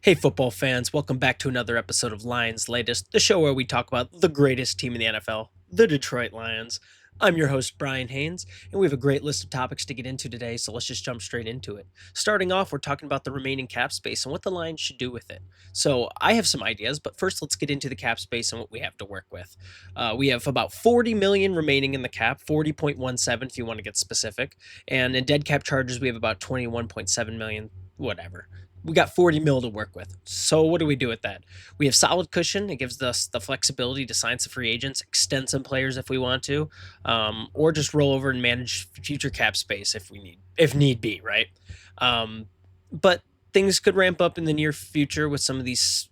Hey, football fans, welcome back to another episode of Lions Latest, the show where we talk about the greatest team in the NFL, the Detroit Lions. I'm your host, Bryan Hanes, and we have a great list of topics to get into today, so let's just jump straight into it. Starting off, we're talking about the remaining cap space and what the Lions should do with it. So, I have some ideas, but first, let's get into the cap space and what we have to work with. We have about 40 million remaining in the cap, 40.17 if you want to get specific, and in dead cap charges, we have about 21.7 million, whatever. We got 40 mil to work with. So what do we do with that? We have solid cushion. It gives us the flexibility to sign some free agents, extend some players if we want to, or just roll over and manage future cap space if need be, right? But things could ramp up in the near future with some of these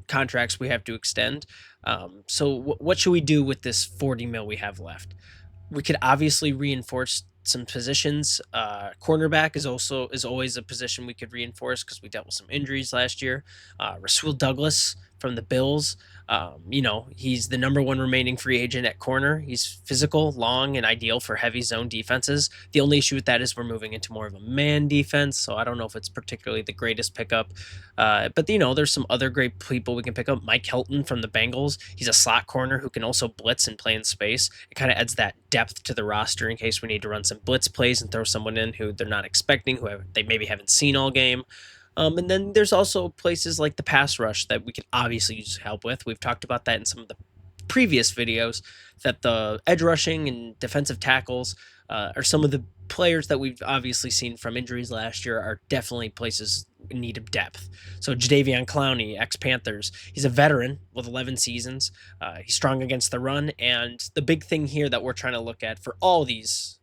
contracts we have to extend. So what should we do with this 40 mil we have left? We could obviously reinforce some positions. Cornerback is always a position we could reinforce because we dealt with some injuries last year. Rasul Douglas from the Bills. He's the number one remaining free agent at corner. He's physical, long, and ideal for heavy zone defenses. The only issue with that is we're moving into more of a man defense, so I don't know if it's particularly the greatest pickup. But there's some other great people we can pick up. Mike Helton from the Bengals. He's a slot corner who can also blitz and play in space. It kind of adds that depth to the roster in case we need to run some blitz plays and throw someone in who they're not expecting, they maybe haven't seen all game. And then there's also places like the pass rush that we can obviously use help with. We've talked about that in some of the previous videos, that the edge rushing and defensive tackles are some of the players that we've obviously seen from injuries last year are definitely places in need of depth. So Jadeveon Clowney, ex-Panthers, he's a veteran with 11 seasons. He's strong against the run. And the big thing here that we're trying to look at for all these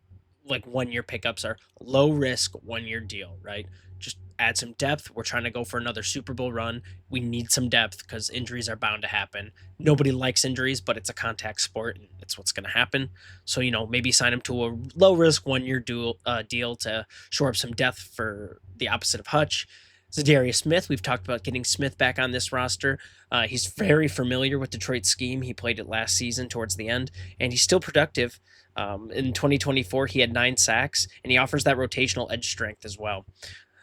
like 1-year pickups are low risk 1-year deal, right? Just add some depth. We're trying to go for another Super Bowl run. We need some depth because injuries are bound to happen. Nobody likes injuries, but it's a contact sport and it's what's going to happen. So, maybe sign him to a low risk 1-year deal to shore up some depth for the opposite of Hutch. Zadarius Smith, we've talked about getting Smith back on this roster. He's very familiar with Detroit's scheme. He played it last season towards the end, and he's still productive. In 2024, he had 9 sacks, and he offers that rotational edge strength as well.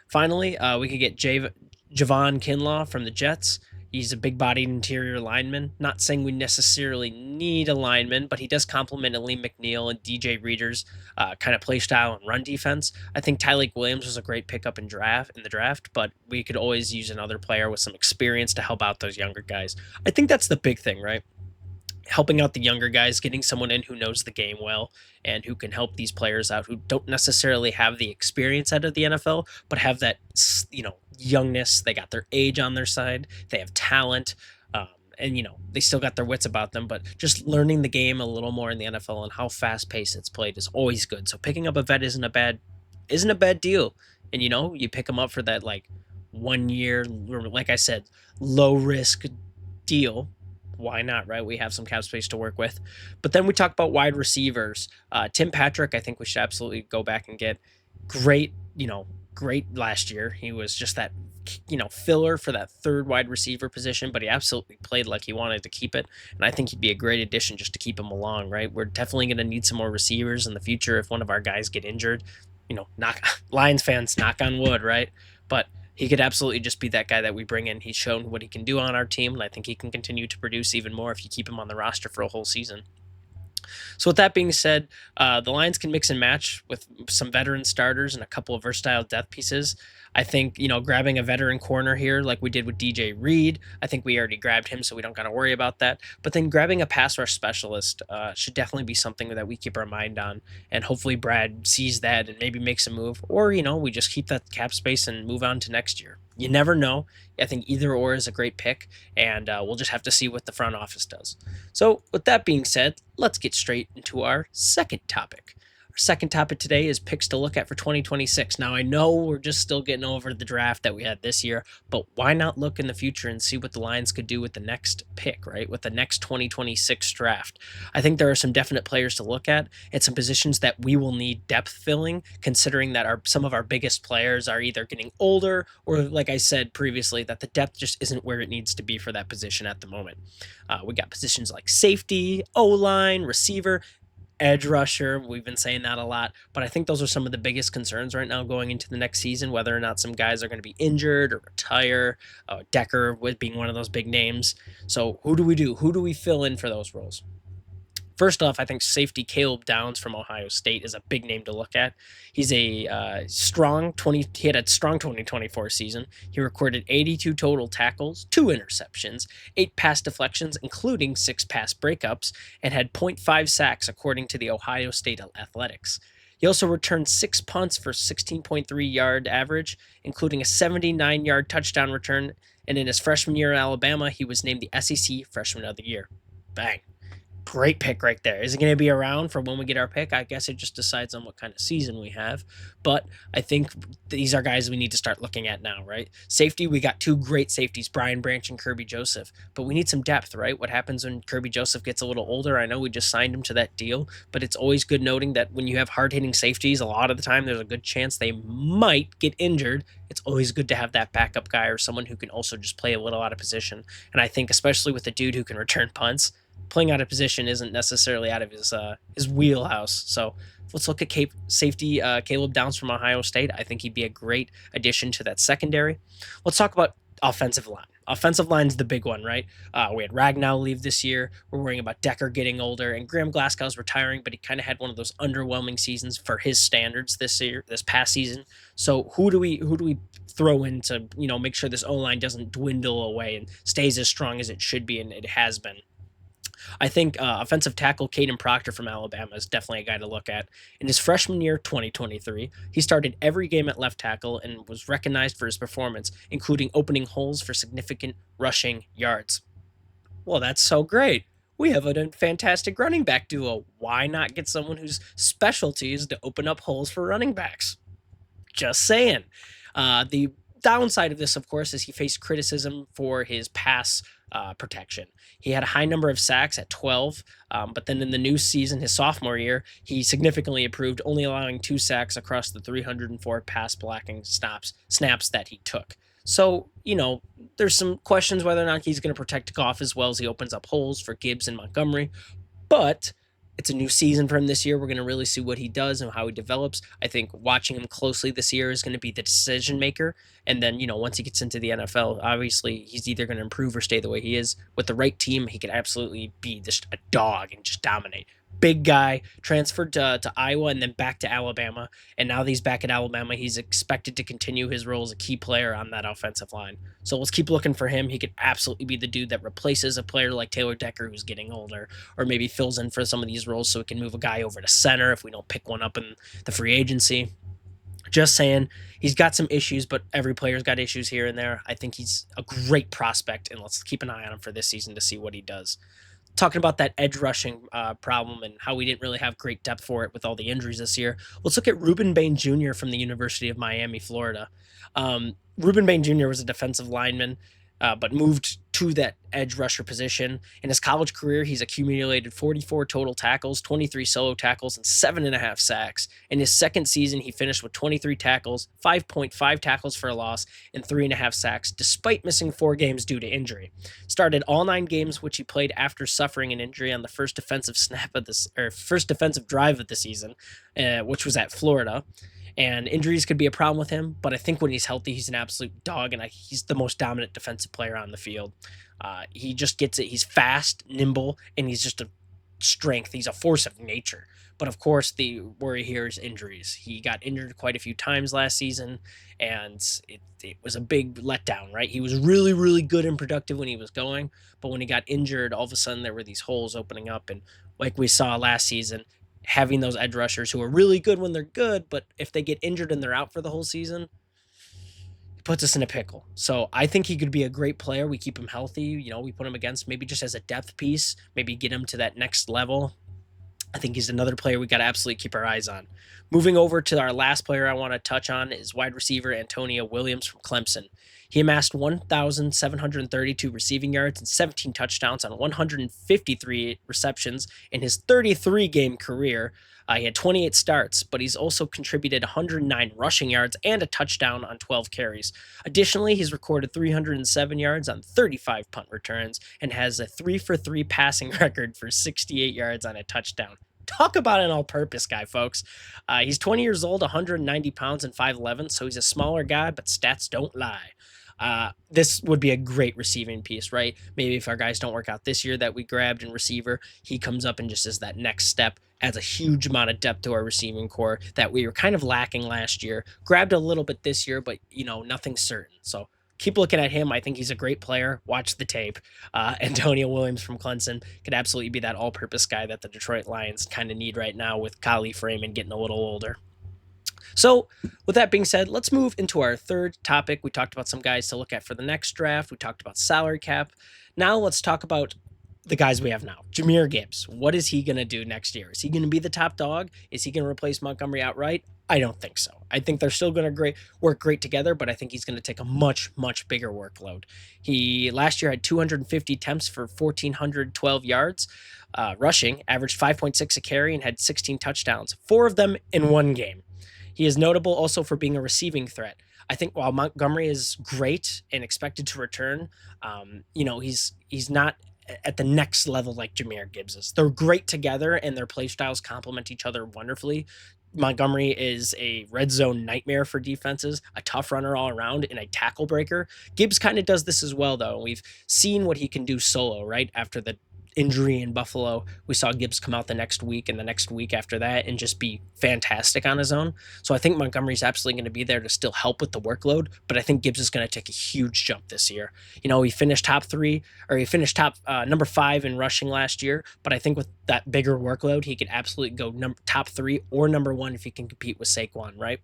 Finally, we could get Javon Kinlaw from the Jets. He's a big-bodied interior lineman. Not saying we necessarily need a lineman, but he does complement Aleem McNeil and DJ Reader's kind of play style and run defense. I think Tyleik Williams was a great pickup in the draft, but we could always use another player with some experience to help out those younger guys. I think that's the big thing, right? Helping out the younger guys, getting someone in who knows the game well and who can help these players out who don't necessarily have the experience out of the NFL, but have that, youngness. They got their age on their side. They have talent. And they still got their wits about them, but just learning the game a little more in the NFL and how fast paced it's played is always good. So picking up a vet isn't a bad deal. And you pick them up for that 1 year, like I said, low risk deal. Why not, right? We have some cap space to work with. But then we talk about wide receivers. Tim Patrick, I think we should absolutely go back and get. Great last year. He was just that, filler for that third wide receiver position, but he absolutely played like he wanted to keep it. And I think he'd be a great addition just to keep him along, right? We're definitely going to need some more receivers in the future if one of our guys get injured. Lions fans, knock on wood, right? But he could absolutely just be that guy that we bring in. He's shown what he can do on our team, and I think he can continue to produce even more if you keep him on the roster for a whole season. So with that being said, the Lions can mix and match with some veteran starters and a couple of versatile depth pieces. I think, grabbing a veteran corner here like we did with DJ Reed, I think we already grabbed him, so we don't got to worry about that. But then grabbing a pass rush specialist should definitely be something that we keep our mind on. And hopefully Brad sees that and maybe makes a move. Or, we just keep that cap space and move on to next year. You never know. I think either or is a great pick, and we'll just have to see what the front office does. So with that being said, let's get straight into our second topic. Our second topic today is picks to look at for 2026. Now, I know we're just still getting over the draft that we had this year, but why not look in the future and see what the Lions could do with the next pick, right? With the next 2026 draft. I think there are some definite players to look at and some positions that we will need depth filling, considering that some of our biggest players are either getting older or, like I said previously, that the depth just isn't where it needs to be for that position at the moment. We got positions like safety, O-line, receiver, edge rusher. We've been saying that a lot, but I think those are some of the biggest concerns right now going into the next season, whether or not some guys are going to be injured or retire. Decker with being one of those big names. So who do we do? Who do we fill in for those roles? First off, I think safety Caleb Downs from Ohio State is a big name to look at. He's a strong 20. He had a strong 2024 season. He recorded 82 total tackles, 2 interceptions, 8 pass deflections, including 6 pass breakups, and had zero point 0.5 sacks according to the Ohio State Athletics. He also returned 6 punts for 16.3 yard average, including a 79-yard touchdown return. And in his freshman year at Alabama, he was named the SEC Freshman of the Year. Bang. Great pick right there. Is it going to be around for when we get our pick? I guess it just decides on what kind of season we have. But I think these are guys we need to start looking at now, right? Safety, we got 2 great safeties, Brian Branch and Kirby Joseph. But we need some depth, right? What happens when Kirby Joseph gets a little older? I know we just signed him to that deal, but it's always good noting that when you have hard-hitting safeties, a lot of the time there's a good chance they might get injured. It's always good to have that backup guy or someone who can also just play a little out of position. And I think especially with a dude who can return punts, playing out of position isn't necessarily out of his wheelhouse. So let's look at safety Caleb Downs from Ohio State. I think he'd be a great addition to that secondary. Let's talk about offensive line. Offensive line's the big one, right? We had Ragnow leave this year. We're worrying about Decker getting older, and Graham Glasgow's retiring, but he kind of had one of those underwhelming seasons for his standards this past season. So who do we throw in to make sure this O-line doesn't dwindle away and stays as strong as it should be and it has been? I think offensive tackle Caden Proctor from Alabama is definitely a guy to look at. In his freshman year, 2023, he started every game at left tackle and was recognized for his performance, including opening holes for significant rushing yards. Well, that's so great. We have a fantastic running back duo. Why not get someone whose specialty is to open up holes for running backs? Just saying. The downside of this, of course, is he faced criticism for his pass protection. He had a high number of sacks at 12, but then in the new season, his sophomore year, he significantly improved, only allowing 2 sacks across the 304 pass blocking snaps that he took. So, there's some questions whether or not he's going to protect Goff as well as he opens up holes for Gibbs and Montgomery, but it's a new season for him this year. We're going to really see what he does and how he develops. I think watching him closely this year is going to be the decision maker. And then, once he gets into the NFL, obviously he's either going to improve or stay the way he is. With the right team, he could absolutely be just a dog and just dominate. Big guy, transferred to Iowa and then back to Alabama. And now that he's back at Alabama, he's expected to continue his role as a key player on that offensive line. So let's keep looking for him. He could absolutely be the dude that replaces a player like Taylor Decker, who's getting older, or maybe fills in for some of these roles so he can move a guy over to center if we don't pick one up in the free agency. Just saying, he's got some issues, but every player's got issues here and there. I think he's a great prospect, and let's keep an eye on him for this season to see what he does. Talking about that edge rushing problem and how we didn't really have great depth for it with all the injuries this year, let's look at Ruben Bain Jr. from the University of Miami, Florida. Ruben Bain Jr. was a defensive lineman, but moved to that edge rusher position. In his college career, he's accumulated 44 total tackles, 23 solo tackles, and 7.5 sacks. In his second season, he finished with 23 tackles, 5.5 tackles for a loss, and 3.5 sacks, despite missing 4 games due to injury. Started all 9 games, which he played after suffering an injury on the first defensive drive of the season, which was at Florida. And injuries could be a problem with him, but I think when he's healthy, he's an absolute dog, and he's the most dominant defensive player on the field. He just gets it. He's fast, nimble, and he's just a strength. He's a force of nature. But of course, the worry here is injuries. He got injured quite a few times last season, and it was a big letdown, right? He was really, really good and productive when he was going, but when he got injured, all of a sudden there were these holes opening up, and like we saw last season, having those edge rushers who are really good when they're good, but if they get injured and they're out for the whole season, it puts us in a pickle. So I think he could be a great player. We keep him healthy. We put him against maybe just as a depth piece, maybe get him to that next level. I think he's another player we got to absolutely keep our eyes on. Moving over to our last player I want to touch on is wide receiver Antonio Williams from Clemson. He amassed 1,732 receiving yards and 17 touchdowns on 153 receptions in his 33-game career. He had 28 starts, but he's also contributed 109 rushing yards and a touchdown on 12 carries. Additionally, he's recorded 307 yards on 35 punt returns and has a 3-for-3 passing record for 68 yards on a touchdown. Talk about an all-purpose guy, folks. He's 20 years old, 190 pounds, and 5'11", so he's a smaller guy, but stats don't lie. This would be a great receiving piece, right? Maybe if our guys don't work out this year that we grabbed in receiver, he comes up and just is that next step, adds a huge amount of depth to our receiving core that we were kind of lacking last year. Grabbed a little bit this year, but nothing's certain. So keep looking at him. I think he's a great player. Watch the tape. Antonio Williams from Clemson could absolutely be that all-purpose guy that the Detroit Lions kind of need right now with Khalif Raymond getting a little older. So, with that being said, let's move into our third topic. We talked about some guys to look at for the next draft. We talked about salary cap. Now, let's talk about the guys we have now. Jahmyr Gibbs. What is he going to do next year? Is he going to be the top dog? Is he going to replace Montgomery outright? I don't think so. I think they're still going to work great together, but I think he's going to take a much, much bigger workload. He last year had 250 attempts for 1,412 yards rushing, averaged 5.6 a carry, and had 16 touchdowns, 4 of them in one game. He is notable also for being a receiving threat. I think while Montgomery is great and expected to return, he's not at the next level like Jahmyr Gibbs is. They're great together and their play styles complement each other wonderfully. Montgomery is a red zone nightmare for defenses, a tough runner all around, and a tackle breaker. Gibbs kind of does this as well, though. We've seen what he can do solo, right? After the injury in Buffalo, we saw Gibbs come out the next week and the next week after that and just be fantastic on his own. So I think Montgomery's absolutely going to be there to still help with the workload, but I think Gibbs is going to take a huge jump this year. He finished top number 5 in rushing last year, but I think with that bigger workload, he could absolutely go top 3 or number 1 if he can compete with Saquon, right?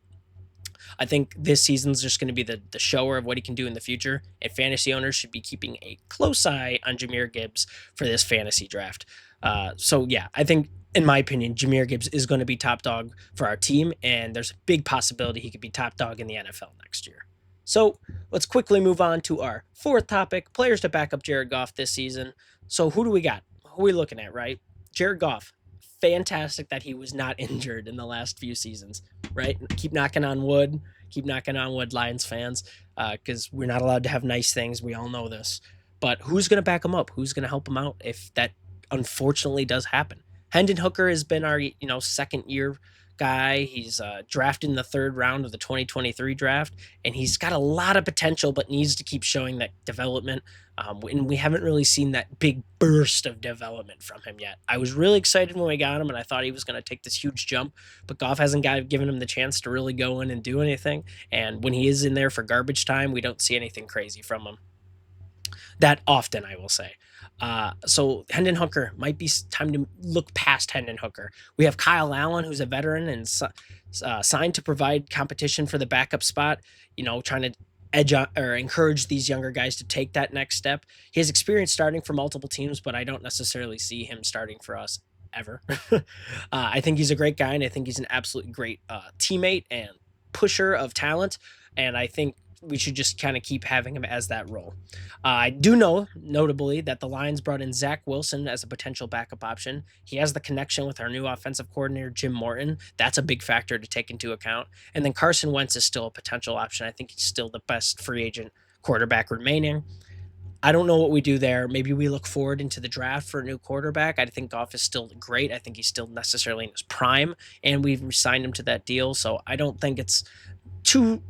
I think this season's just going to be the shower of what he can do in the future, and fantasy owners should be keeping a close eye on Jahmyr Gibbs for this fantasy draft. I think, in my opinion, Jahmyr Gibbs is going to be top dog for our team, and there's a big possibility he could be top dog in the NFL next year. So let's quickly move on to our fourth topic, players to back up Jared Goff this season. So who do we got? Who are we looking at, right? Jared Goff. Fantastic that he was not injured in the last few seasons, right? Keep knocking on wood, Lions fans, because we're not allowed to have nice things. We all know this. But who's going to back him up? Who's going to help him out if that unfortunately does happen? Hendon Hooker has been our second year guy. He's drafted in the 3rd round of the 2023 draft, and he's got a lot of potential, but needs to keep showing that development. And we haven't really seen that big burst of development from him yet. I was really excited when we got him, and I thought he was going to take this huge jump, but Goff hasn't given him the chance to really go in and do anything. And when he is in there for garbage time, we don't see anything crazy from him that often, I will say. So Hendon Hooker, might be time to look past Hendon Hooker. We have Kyle Allen, who's a veteran and signed to provide competition for the backup spot, trying to edge on, or encourage these younger guys to take that next step. He has experience starting for multiple teams, but I don't necessarily see him starting for us ever. I think he's a great guy, and I think he's an absolutely great teammate and pusher of talent, and I think we should just kind of keep having him as that role. I do know, notably, that the Lions brought in Zach Wilson as a potential backup option. He has the connection with our new offensive coordinator, Jim Morton. That's a big factor to take into account. And then Carson Wentz is still a potential option. I think he's still the best free agent quarterback remaining. I don't know what we do there. Maybe we look forward into the draft for a new quarterback. I think Goff is still great. I think he's still necessarily in his prime, and we've signed him to that deal. So I don't think it's too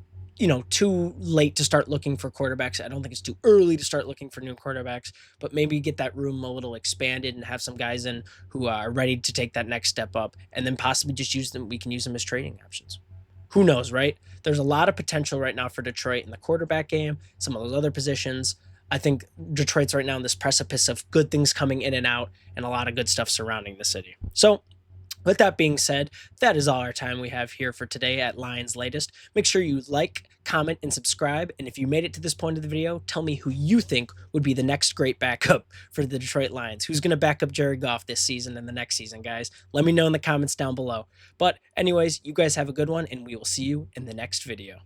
late to start looking for quarterbacks. I don't think it's too early to start looking for new quarterbacks, but maybe get that room a little expanded and have some guys in who are ready to take that next step up, and then possibly just use them. We can use them as trading options. Who knows, right? There's a lot of potential right now for Detroit in the quarterback game, some of those other positions. I think Detroit's right now on this precipice of good things coming in and out, and a lot of good stuff surrounding the city. So with that being said, that is all our time we have here for today at Lions Latest. Make sure you like, comment, and subscribe. And if you made it to this point of the video, tell me who you think would be the next great backup for the Detroit Lions. Who's going to back up Jared Goff this season and the next season, guys? Let me know in the comments down below. But anyways, you guys have a good one, and we will see you in the next video.